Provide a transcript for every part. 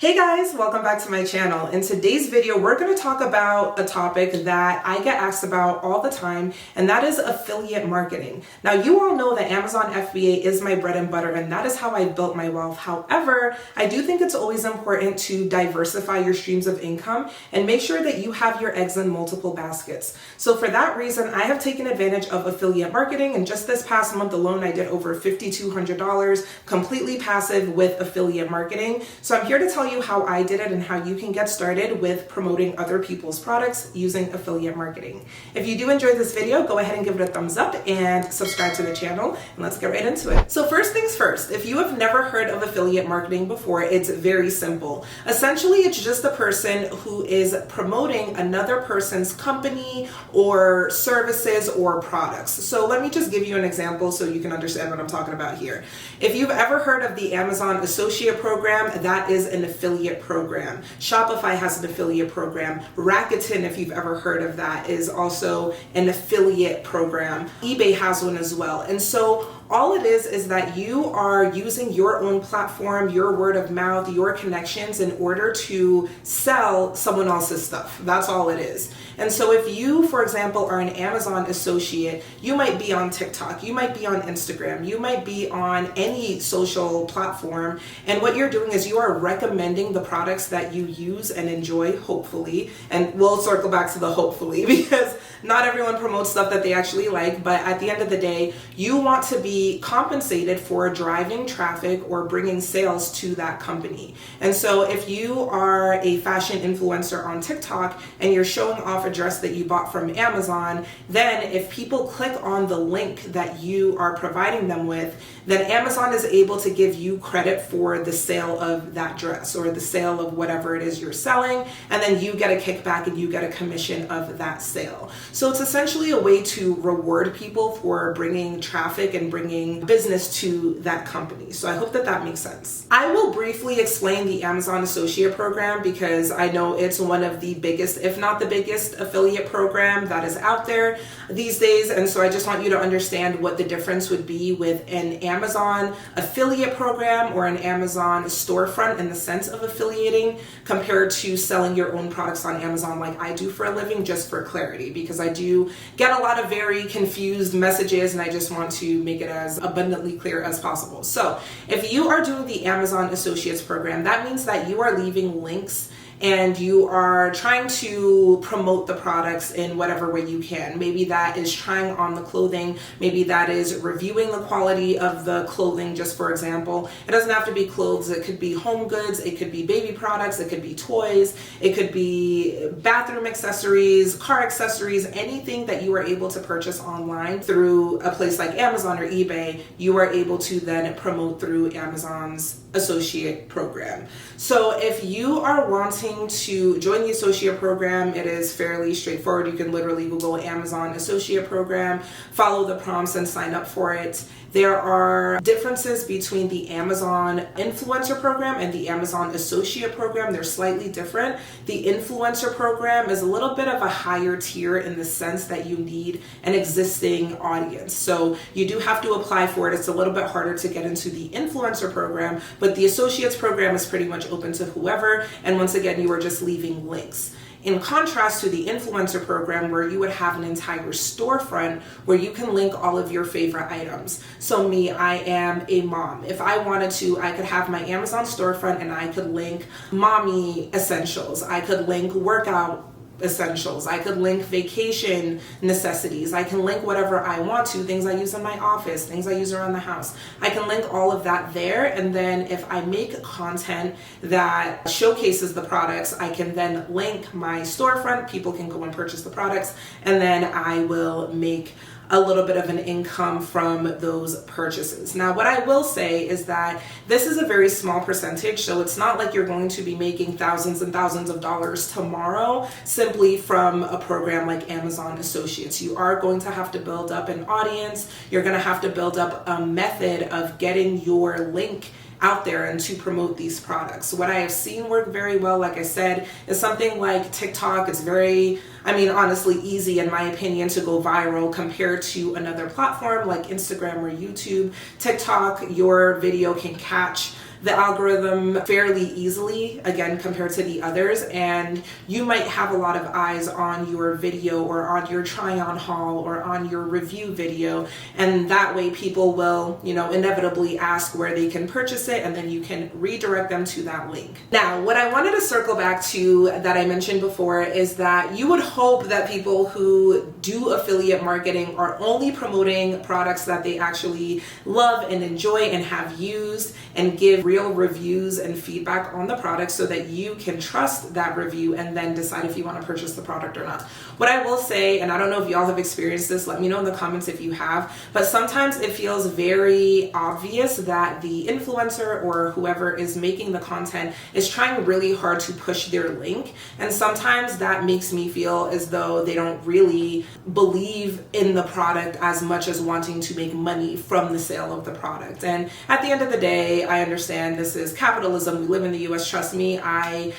Hey guys, welcome back to my channel. In today's video, we're going to talk about a topic that I get asked about all the time, and that is affiliate marketing. Now, you all know that Amazon FBA is my bread and butter, and that is how I built my wealth. However, I do think it's always important to diversify your streams of income and make sure that you have your eggs in multiple baskets. So for that reason, I have taken advantage of affiliate marketing, and just this past month alone, I did over $5,200 completely passive with affiliate marketing. So I'm here to tell you how I did it and how you can get started with promoting other people's products using affiliate marketing. If you do enjoy this video, go ahead and give it a thumbs up and subscribe to the channel, and let's get right into it. So first things first, if you have never heard of affiliate marketing before, it's very simple. Essentially, it's just a person who is promoting another person's company or services or products. So let me just give you an example so you can understand what I'm talking about here. If you've ever heard of the Amazon Associate Program, that is an affiliate program. Shopify has an affiliate program. Rakuten, if you've ever heard of that, is also an affiliate program. eBay has one as well. And so all it is that you are using your own platform, your word of mouth, your connections in order to sell someone else's stuff. That's all it is. And so if you, for example, are an Amazon associate, you might be on TikTok, you might be on Instagram, you might be on any social platform. And what you're doing is you are recommending the products that you use and enjoy, hopefully. And we'll circle back to the hopefully, because not everyone promotes stuff that they actually like. But at the end of the day, you want to be compensated for driving traffic or bringing sales to that company. And so if you are a fashion influencer on TikTok and you're showing off a dress that you bought from Amazon, then if people click on the link that you are providing them with, then Amazon is able to give you credit for the sale of that dress or the sale of whatever it is you're selling, and then you get a kickback and you get a commission of that sale. So it's essentially a way to reward people for bringing traffic and bringing business to that company. So I hope that that makes sense. I will briefly explain the Amazon Associate Program because I know it's one of the biggest, if not the biggest, affiliate program that is out there these days. And so I just want you to understand what the difference would be with an Amazon affiliate program or an Amazon storefront in the sense of affiliating compared to selling your own products on Amazon like I do for a living, just for clarity, because I do get a lot of very confused messages and I just want to make it as abundantly clear as possible. So if you are doing the Amazon Associates Program, that means that you are leaving links and you are trying to promote the products in whatever way you can. Maybe that is trying on the clothing. Maybe that is reviewing the quality of the clothing, just for example. It doesn't have to be clothes. It could be home goods. It could be baby products. It could be toys. It could be bathroom accessories, car accessories, anything that you are able to purchase online through a place like Amazon or eBay, you are able to then promote through Amazon's associate program. So if you are wanting to join the associate program, it is fairly straightforward. You can literally Google Amazon Associate Program, follow the prompts and sign up for it. There are differences between the Amazon Influencer Program and the Amazon Associate Program. They're slightly different. The Influencer Program is a little bit of a higher tier in the sense that you need an existing audience. So you do have to apply for it. It's a little bit harder to get into the Influencer Program, but the Associates Program is pretty much open to whoever. And once again, you are just leaving links. In contrast to the influencer program, where you would have an entire storefront where you can link all of your favorite items. So me, I am a mom. If I wanted to, I could have my Amazon storefront and I could link mommy essentials. I could link workout essentials. I could link vacation necessities. I can link whatever I want to, things I use in my office, things I use around the house. I can link all of that there. And then if I make content that showcases the products, I can then link my storefront. People can go and purchase the products, and then I will make a little bit of an income from those purchases. Now, what I will say is that this is a very small percentage, so it's not like you're going to be making thousands and thousands of dollars tomorrow simply from a program like Amazon Associates. You are going to have to build up an audience. You're going to have to build up a method of getting your link out there and to promote these products. What I have seen work very well, like I said, is something like TikTok. It's very, honestly easy in my opinion to go viral compared to another platform like Instagram or YouTube. TikTok, your video can catch the algorithm fairly easily, again, compared to the others. And you might have a lot of eyes on your video or on your try on haul or on your review video. And that way people will, inevitably ask where they can purchase it, and then you can redirect them to that link. Now, what I wanted to circle back to that I mentioned before is that you would hope that people who do affiliate marketing are only promoting products that they actually love and enjoy and have used, and give real reviews and feedback on the product so that you can trust that review and then decide if you want to purchase the product or not. What I will say, and I don't know if y'all have experienced this, let me know in the comments if you have, but sometimes it feels very obvious that the influencer or whoever is making the content is trying really hard to push their link. And sometimes that makes me feel as though they don't really believe in the product as much as wanting to make money from the sale of the product. And at the end of the day, I understand this is capitalism. We live in the US. Trust me, I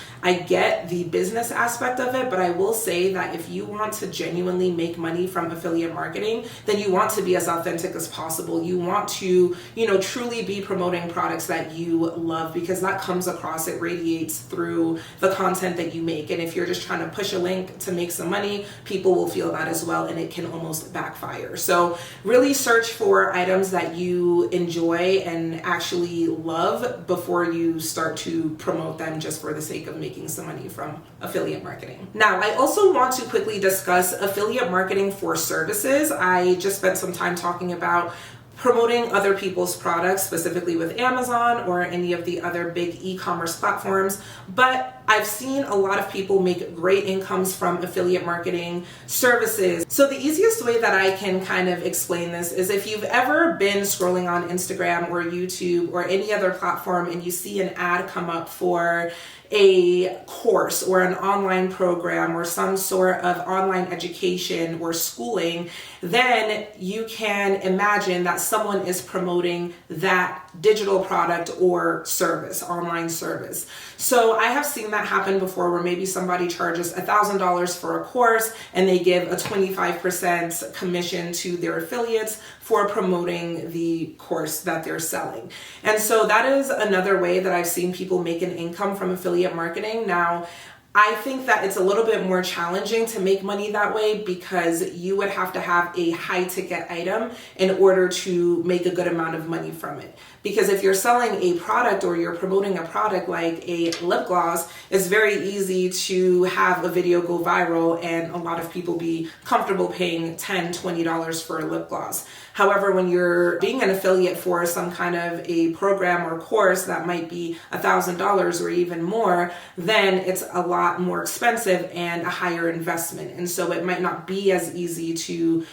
get the business aspect of it, but I will say that if you want to genuinely make money from affiliate marketing, then you want to be as authentic as possible. You want to, truly be promoting products that you love, because that comes across, it radiates through the content that you make. And if you're just trying to push a link to make some money, people will feel that as well, and it can almost backfire. So really search for items that you enjoy and actually love before you start to promote them just for the sake of making some money from affiliate marketing. Now, I also want to quickly discuss affiliate marketing for services. I just spent some time talking about promoting other people's products, specifically with Amazon or any of the other big e-commerce platforms. But I've seen a lot of people make great incomes from affiliate marketing services. So the easiest way that I can kind of explain this is if you've ever been scrolling on Instagram or YouTube or any other platform and you see an ad come up for a course or an online program or some sort of online education or schooling, then you can imagine that someone is promoting that digital product or service, online service. So I have seen that happen before, where maybe somebody charges $1,000 for a course and they give a 25% commission to their affiliates for promoting the course that they're selling. And so that is another way that I've seen people make an income from affiliate marketing. Now, I think that it's a little bit more challenging to make money that way, because you would have to have a high ticket item in order to make a good amount of money from it. Because if you're selling a product or you're promoting a product like a lip gloss, it's very easy to have a video go viral and a lot of people be comfortable paying $10, $20 for a lip gloss. However, when you're being an affiliate for some kind of a program or course that might be $1,000 or even more, then it's a lot more expensive and a higher investment. And so it might not be as easy to,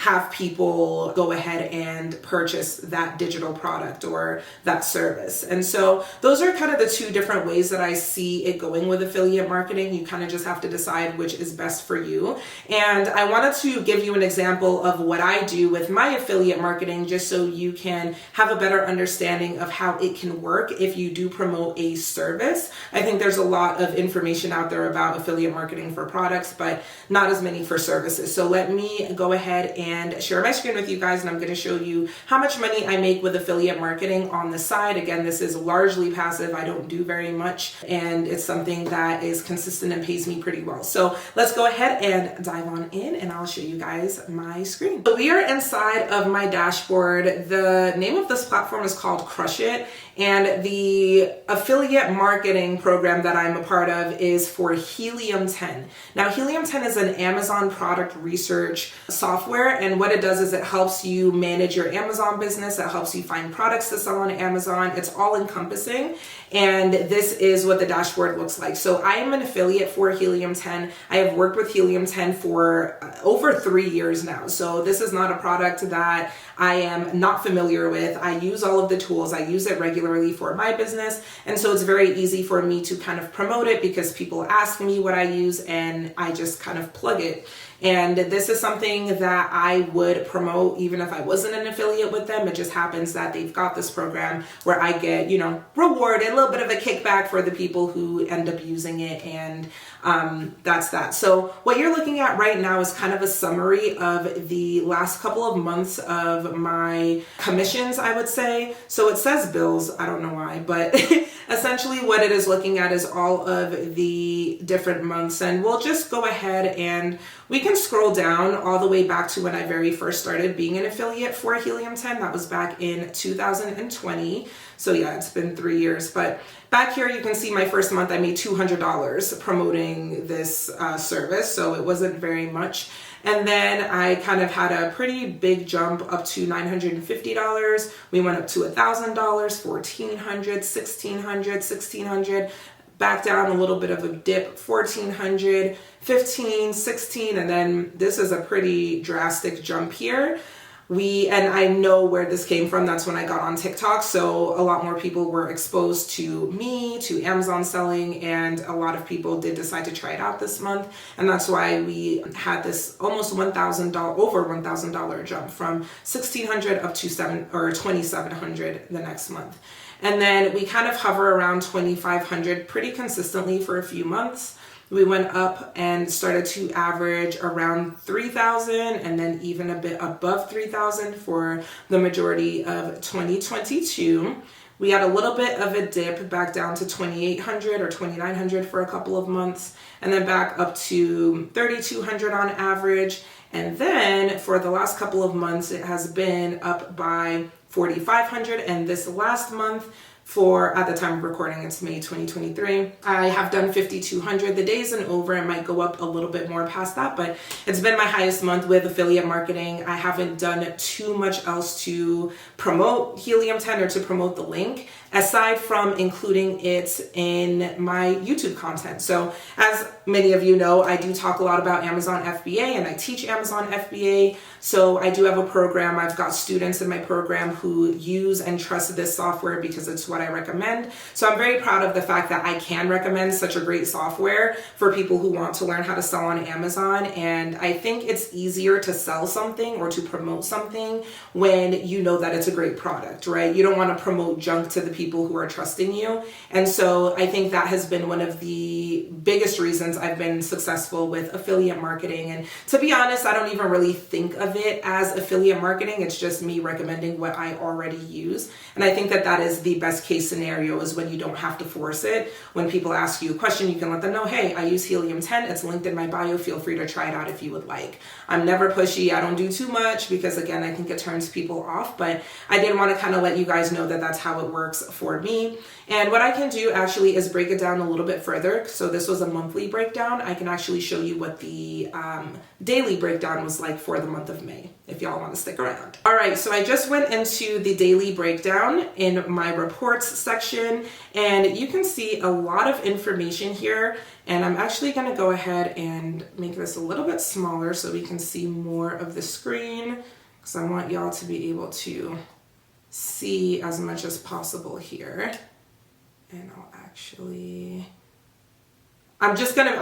have people go ahead and purchase that digital product or that service. And so those are kind of the two different ways that I see it going with affiliate marketing. You kind of just have to decide which is best for you. And I wanted to give you an example of what I do with my affiliate marketing, just so you can have a better understanding of how it can work if you do promote a service. I think there's a lot of information out there about affiliate marketing for products, but not as many for services. So let me go ahead and share my screen with you guys, and I'm going to show you how much money I make with affiliate marketing on the side. Again, this is largely passive. I don't do very much, and it's something that is consistent and pays me pretty well. So let's go ahead and dive on in, and I'll show you guys my screen. So we are inside of my dashboard. The name of this platform is called Crush It, and the affiliate marketing program that I'm a part of is for Helium 10. Now, Helium 10 is an Amazon product research software, and what it does is it helps you manage your Amazon business. It helps you find products to sell on Amazon. It's all encompassing, and this is what the dashboard looks like. So I am an affiliate for Helium 10. I have worked with Helium 10 for over 3 years now. So this is not a product that I am not familiar with. I use all of the tools. I use it regularly for my business. And so it's very easy for me to kind of promote it because people ask me what I use and I just kind of plug it And this is something that I would promote even if I wasn't an affiliate with them. It just happens that they've got this program where I get, rewarded, a little bit of a kickback for the people who end up using it. And that's that. So what you're looking at right now is kind of a summary of the last couple of months of my commissions, I would say. So it says bills, I don't know why, but essentially what it is looking at is all of the different months. And we'll just go ahead and we can scroll down all the way back to when I very first started being an affiliate for Helium 10. That was back in 2020. So yeah, it's been 3 years, but back here you can see my first month I made $200 promoting this service, so it wasn't very much. And then I kind of had a pretty big jump up to $950. We went up to $1,000, $1,400, $1,600, $1,600, back down a little bit of a dip, $1,400, $1,500, $1,600, and then this is a pretty drastic jump here. And I know where this came from. That's when I got on TikTok. So a lot more people were exposed to me, to Amazon selling, and a lot of people did decide to try it out this month. And that's why we had this almost $1,000, over $1,000 jump from $1,600 up to $2,700 the next month. And then we kind of hover around $2,500 pretty consistently for a few months. We went up and started to average around 3,000 and then even a bit above 3,000 for the majority of 2022. We had a little bit of a dip back down to 2,800 or 2,900 for a couple of months, and then back up to 3,200 on average. And then for the last couple of months, it has been up by 4,500. And this last month, at the time of recording, it's May 2023. I have done 5,200. The day isn't over. It might go up a little bit more past that, but it's been my highest month with affiliate marketing. I haven't done too much else to promote Helium 10 or to promote the link, aside from including it in my YouTube content. So as many of you know, I do talk a lot about Amazon FBA and I teach Amazon FBA. So I do have a program. I've got students in my program who use and trust this software because it's what I recommend. So I'm very proud of the fact that I can recommend such a great software for people who want to learn how to sell on Amazon. And I think it's easier to sell something or to promote something when you know that it's a great product, right? You don't want to promote junk to the people who are trusting you. And so I think that has been one of the biggest reasons I've been successful with affiliate marketing. And to be honest, I don't even really think of it as affiliate marketing. It's just me recommending what I already use. And I think that that is the best case scenario, is when you don't have to force it. When people ask you a question, you can let them know, hey, I use Helium 10. It's linked in my bio. Feel free to try it out if you would like. I'm never pushy. I don't do too much because, again, I think it turns people off. But I did want to kind of let you guys know that that's how it works for me. And what I can do actually is break it down a little bit further. So this was a monthly breakdown. I can actually show you what the daily breakdown was like for the month of May, if y'all want to stick around. All right, so I just went into the daily breakdown in my reports section, and you can see a lot of information here. And I'm actually going to go ahead and make this a little bit smaller so we can see more of the screen, because I want y'all to be able to see as much as possible here. And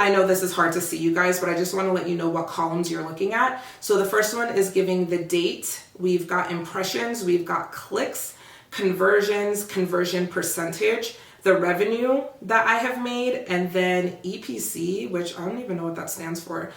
I know this is hard to see, you guys, but I just want to let you know what columns you're looking at. So the first one is giving the date. We've got impressions, we've got clicks, conversions, conversion percentage, the revenue that I have made, and then EPC, which I don't even know what that stands for.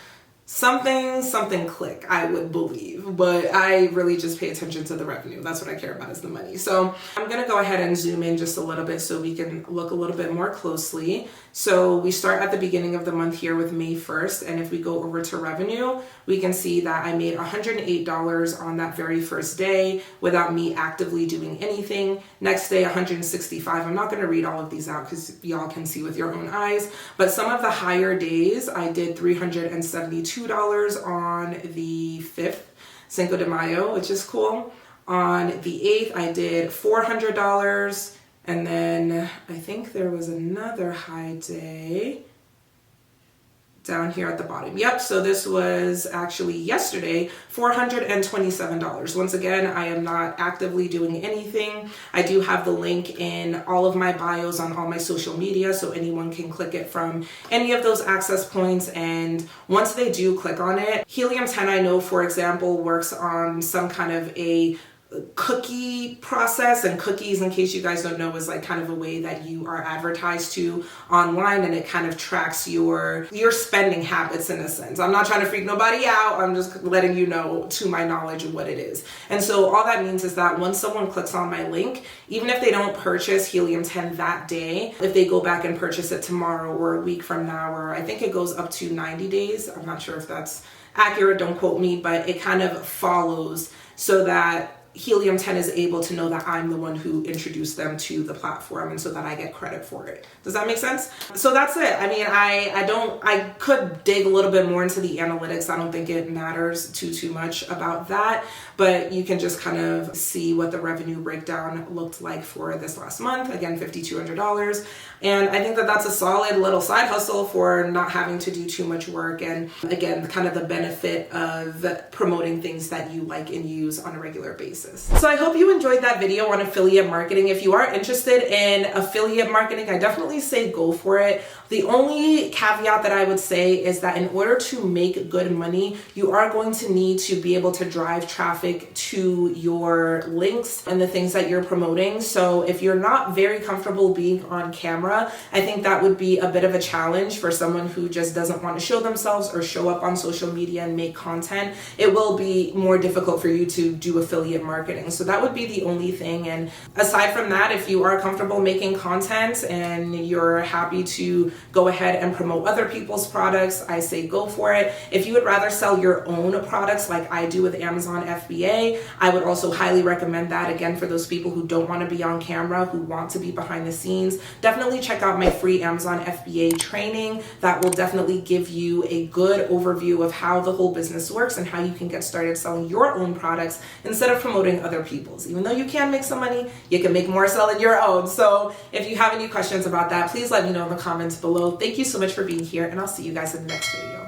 Something click, I would believe, but I really just pay attention to the revenue. That's what I care about, is the money. So I'm gonna go ahead and zoom in just a little bit so we can look a little bit more closely. So we start at the beginning of the month here with May 1st, and if we go over to revenue, we can see that I made $108 on that very first day without me actively doing anything. Next day, $165. I'm not gonna read all of these out because y'all can see with your own eyes, but some of the higher days, I did $372 on the 5th, Cinco de Mayo, which is cool. On the 8th, I did $400. And then I think there was another high day down here at the bottom. Yep, so this was actually yesterday, $427. Once again, I am not actively doing anything. I do have the link in all of my bios on all my social media, so anyone can click it from any of those access points. And once they do click on it, Helium-10, I know, for example, works on some kind of a cookie process, and cookies, in case you guys don't know, is like kind of a way that you are advertised to online, and it kind of tracks your spending habits in a sense. I'm not trying to freak nobody out. I'm just letting you know, to my knowledge, of what it is. And so all that means is that once someone clicks on my link, even if they don't purchase Helium-10 that day, if they go back and purchase it tomorrow or a week from now, or I think it goes up to 90 days. I'm not sure if that's accurate, don't quote me, but it kind of follows so that Helium-10 is able to know that I'm the one who introduced them to the platform, and so that I get credit for it. Does that make sense? So that's it. I mean, I could dig a little bit more into the analytics. I don't think it matters too much about that, but you can just kind of see what the revenue breakdown looked like for this last month. Again, $5,200. And I think that that's a solid little side hustle for not having to do too much work. And again, kind of the benefit of promoting things that you like and use on a regular basis. So I hope you enjoyed that video on affiliate marketing. If you are interested in affiliate marketing, I definitely say go for it. The only caveat that I would say is that in order to make good money, you are going to need to be able to drive traffic to your links and the things that you're promoting. So if you're not very comfortable being on camera, I think that would be a bit of a challenge for someone who just doesn't want to show themselves or show up on social media and make content. It will be more difficult for you to do affiliate marketing. So that would be the only thing. And aside from that, if you are comfortable making content and you're happy to go ahead and promote other people's products, I say go for it. If you would rather sell your own products like I do with Amazon FBA, I would also highly recommend that. Again, for those people who don't want to be on camera, who want to be behind the scenes, definitely check out my free Amazon FBA training. That will definitely give you a good overview of how the whole business works and how you can get started selling your own products instead of promoting other people's. Even though you can make some money, you can make more selling your own. So if you have any questions about that, please let me know in the comments below. Thank you so much for being here, and I'll see you guys in the next video.